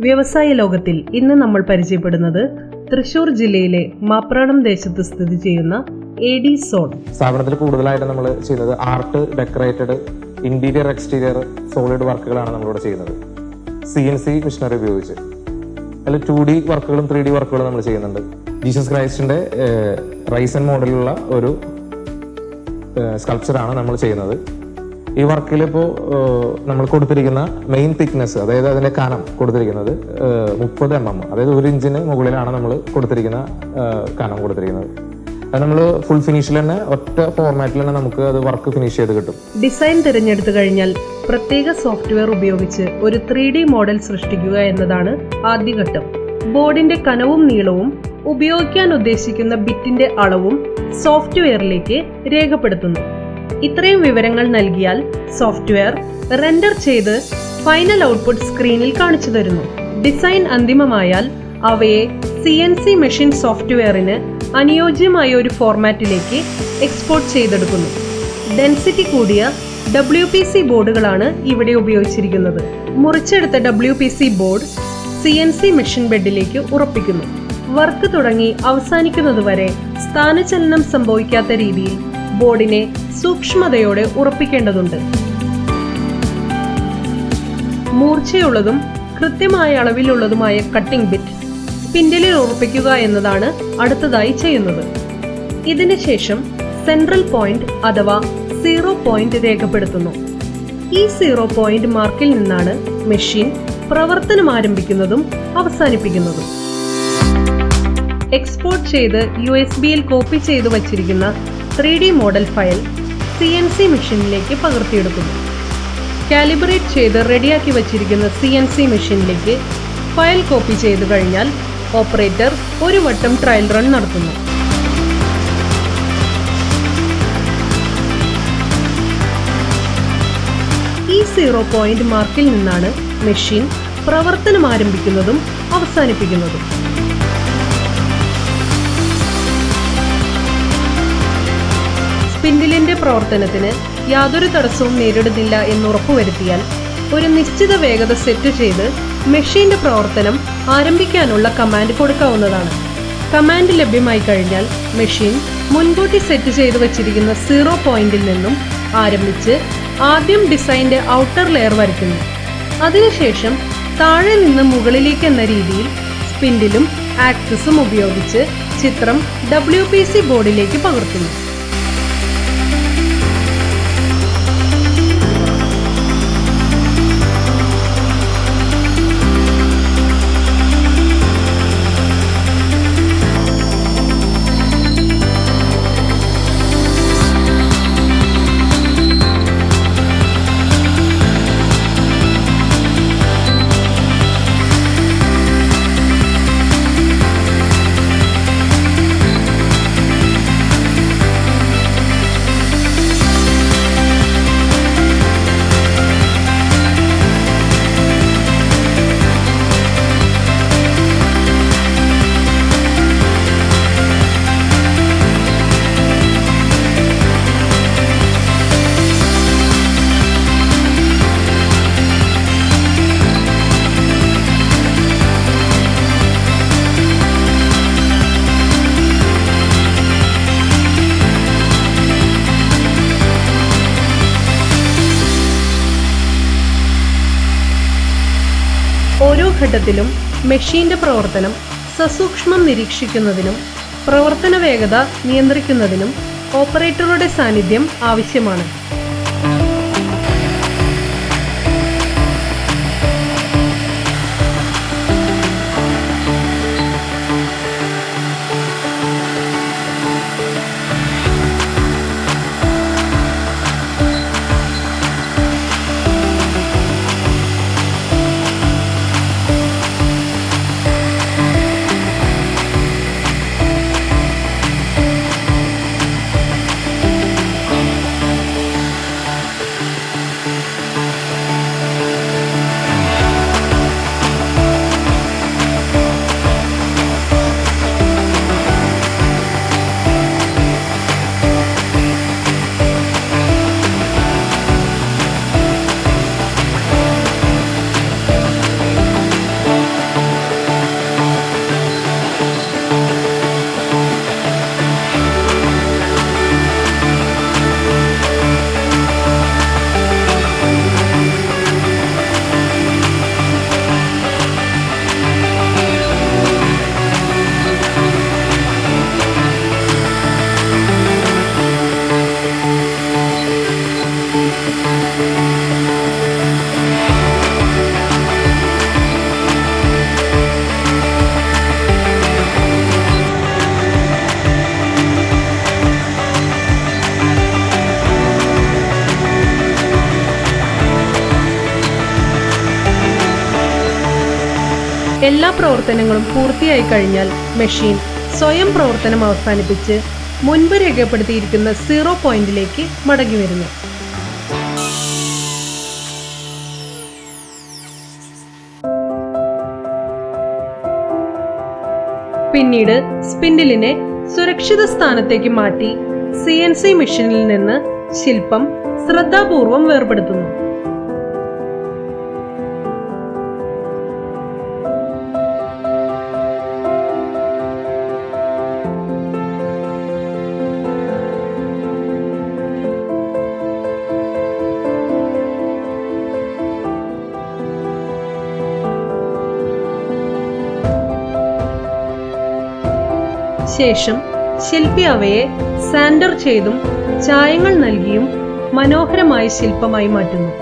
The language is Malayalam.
വ്യവസായ ലോകത്തിൽ ഇന്ന് നമ്മൾ പരിചയപ്പെടുന്നത് തൃശൂർ ജില്ലയിലെ മാപ്രാണം ദേശത്ത് സ്ഥിതി ചെയ്യുന്ന AD സോൺ. സ്ഥാപനത്തിൽ കൂടുതലായിട്ട് നമ്മൾ ചെയ്യുന്നത് art, decorated, interior, exterior, solid വർക്കുകളാണ് നമ്മളിവിടെ ചെയ്യുന്നത്. CNC മെഷീനറി ഉപയോഗിച്ച് അതിൽ 2D വർക്കുകളും 3D വർക്കുകളും നമ്മൾ ചെയ്യുന്നുണ്ട്. ജീസസ് ക്രൈസ്റ്റിന്റെ റൈസൻ മോഡലുള്ള ഒരു സ്കൾപ്ചറാണ് നമ്മൾ ചെയ്യുന്നത്. ഈ വർക്കിൽ ഇപ്പോൾ നമ്മൾ കൊടുത്തിരിക്കുന്ന മെയിൻ തിക്നെസ്, അതായത് അതിൻ്റെ കനം കൊടുത്തിരിക്കുന്നത് 30 mm, അതായത് 1 ഇഞ്ചിന് മുകളിലാണ് നമ്മൾ കൊടുത്തിരിക്കുന്ന കനം കൊടുത്തിരിക്കുന്നത്. അത് നമ്മൾ ഫുൾ ഫിനിഷിൽ തന്നെ ഒറ്റ ഫോർമാറ്റിൽ തന്നെ നമുക്ക് അത് വർക്ക് ഫിനിഷ് ചെയ്ത് കിട്ടും. ഡിസൈൻ തിരഞ്ഞെടുത്തു കഴിഞ്ഞാൽ പ്രത്യേക സോഫ്റ്റ്വെയർ ഉപയോഗിച്ച് ഒരു 3D മോഡൽ സൃഷ്ടിക്കുക എന്നതാണ് ആദ്യഘട്ടം. ബോർഡിന്റെ കനവും നീളവും ഉപയോഗിക്കാൻ ഉദ്ദേശിക്കുന്ന ബിറ്റിന്റെ അളവും സോഫ്റ്റ്വെയറിലേക്ക് രേഖപ്പെടുത്തുന്നു. ഇത്രയും വിവരങ്ങൾ നൽകിയാൽ സോഫ്റ്റ്വെയർ റെൻഡർ ചെയ്ത് ഫൈനൽ ഔട്ട്പുട്ട് സ്ക്രീനിൽ കാണിച്ചു തരുന്നു. ഡിസൈൻ അന്തിമമായാൽ അവയെ CNC മെഷീൻ സോഫ്റ്റ്വെയറിന് അനുയോജ്യമായ ഒരു ഫോർമാറ്റിലേക്ക് എക്സ്പോർട്ട് ചെയ്തെടുക്കുന്നു. ഡെൻസിറ്റി കൂടിയ WPC ബോർഡുകളാണ് ഇവിടെ ഉപയോഗിച്ചിരിക്കുന്നത്. മുറിച്ചെടുത്ത WPC ബോർഡ് CNC മെഷീൻ ബെഡിലേക്ക് ഉറപ്പിക്കുന്നു. വർക്ക് തുടങ്ങി അവസാനിക്കുന്നതുവരെ സ്ഥാനചലനം സംഭവിക്കാത്ത രീതിയിൽ ബോർഡിനെ സൂക്ഷ്മതയോടെ ഉറപ്പിക്കേണ്ടതുണ്ട്. മൂർച്ചയുള്ളതും കൃത്യമായ അളവിലുള്ളതുമായ കട്ടിംഗ് ബിറ്റ് സ്പിൻഡിലിൽ ഉറപ്പിക്കുക എന്നതാണ് അടുത്തതായി ചെയ്യുന്നത്. ഇതിനുശേഷം സെൻട്രൽ പോയിന്റ് അഥവാ 0 പോയിന്റ് രേഖപ്പെടുത്തുന്നു. ഈ 0 പോയിന്റ് മാർക്കിൽ നിന്നാണ് മെഷീൻ പ്രവർത്തനം ആരംഭിക്കുന്നതും അവസാനിപ്പിക്കുന്നതും. എക്സ്പോർട്ട് ചെയ്ത് USB-യിൽ കോപ്പി ചെയ്തു വച്ചിരിക്കുന്ന 3D മോഡൽ ഫയൽ CNC മെഷീനിലേക്ക് പകർത്തിയെടുക്കുന്നു. കാലിബ്രേറ്റ് ചെയ്ത് റെഡിയാക്കി വച്ചിരിക്കുന്ന CNC മെഷീനിലേക്ക് ഫയൽ കോപ്പി ചെയ്തു കഴിഞ്ഞാൽ ഓപ്പറേറ്റർ ഒരു വട്ടം ട്രയൽ റൺ നടത്തുന്നു. ഈ 0 പോയിന്റ് മാർക്കിൽ നിന്നാണ് മെഷീൻ പ്രവർത്തനം ആരംഭിക്കുന്നതും അവസാനിപ്പിക്കുന്നതും. സ്പിൻഡിലിന്റെ പ്രവർത്തനത്തിന് യാതൊരു തടസ്സവും നേരിടുന്നില്ല എന്ന് ഉറപ്പുവരുത്തിയാൽ ഒരു നിശ്ചിത വേഗത സെറ്റ് ചെയ്ത് മെഷീന്റെ പ്രവർത്തനം ആരംഭിക്കാനുള്ള കമാൻഡ് കൊടുക്കാവുന്നതാണ്. കമാൻഡ് ലഭ്യമായി കഴിഞ്ഞാൽ മെഷീൻ മുൻകൂട്ടി സെറ്റ് ചെയ്തു വച്ചിരിക്കുന്ന 0 പോയിന്റിൽ നിന്നും ആരംഭിച്ച് ആദ്യം ഡിസൈൻ്റെ ഔട്ടർ ലെയർ വരയ്ക്കുന്നു. അതിനുശേഷം താഴെ നിന്ന് മുകളിലേക്ക് എന്ന രീതിയിൽ സ്പിൻഡിലും ആക്സിസും ഉപയോഗിച്ച് ചിത്രം WPC ബോർഡിലേക്ക് പകർത്തുന്നു. ഓരോ ഘട്ടത്തിലും മെഷീന്റെ പ്രവർത്തനം സസൂക്ഷ്മം നിരീക്ഷിക്കുന്നതിനും പ്രവർത്തന വേഗത നിയന്ത്രിക്കുന്നതിനും ഓപ്പറേറ്ററുടെ സാന്നിധ്യം ആവശ്യമാണ്. എല്ലാ പ്രവർത്തനങ്ങളും പൂർത്തിയായി കഴിഞ്ഞാൽ മെഷീൻ സ്വയം പ്രവർത്തനം അവസാനിപ്പിച്ച് മുൻപ് രേഖപ്പെടുത്തിയിരിക്കുന്ന 0 പോയിന്റിലേക്ക് മടങ്ങി വരുന്നു. പിന്നീട് സ്പിൻഡിലിനെ സുരക്ഷിത സ്ഥാനത്തേക്ക് മാറ്റി CNC മെഷീനിൽ നിന്ന് ശില്പം ശ്രദ്ധാപൂർവം വേർപെടുത്തുന്നു. ശേഷം ശില്പി അവയെ സാൻഡർ ചെയ്തും ചായങ്ങൾ നൽകിയും മനോഹരമായ ശില്പമായി മാറ്റുന്നു.